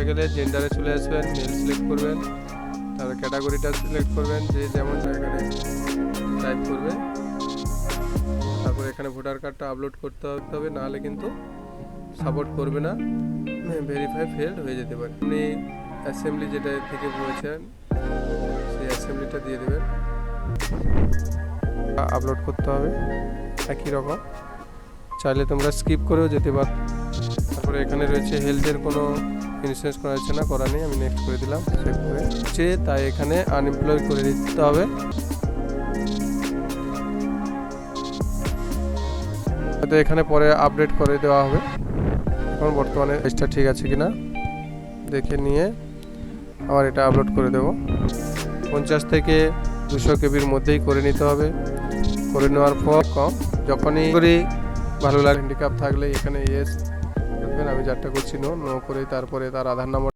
হয়ে গেলে জেন্ডারে চলে আসবেন, মেল সিলেক্ট করবেন, তারপর ক্যাটাগরিটা সিলেক্ট করবেন, যে যেমন এখানে টাইপ করবে। তারপর এখানে ভোটার কার্ডটা আপলোড করতে হবে, নাহলে কিন্তু সাপোর্ট করবে না, ভেরিফাই ফেলড হয়ে যেতে পারে। আপনি অ্যাসেম্বলি যেটা থেকে বলেছেন সেই অ্যাসেম্বলিটা দিয়ে দেবেন, আপলোড করতে হবে একই রকম। চাইলে তোমরা স্কিপ করেও যেতে পারো। তারপরে এখানে রয়েছে হেলথের কোনো ইন্স্যুরেন্স করা যাচ্ছে না, করা নেই, আমি নেক্সট করে দিলাম, সেভ করে তাই এখানে আনএমপ্লয়েড করে দিতে হবে। তো এখানে পরে আপডেট করে দেওয়া হবে। এখন বর্তমানে পেজটা ঠিক আছে কিনা দেখে নিয়ে আবার এটা আপলোড করে দেব। 50 থেকে 200 কেবির মধ্যেই করে নিতে হবে। করে নেওয়ার পর যখনই করি ভালো লাগে, হ্যান্ডিক্যাপ থাকলে এখানে ইয়েস করবেন। আমি যারটা করছি নো করে তারপরে তার আধার নম্বর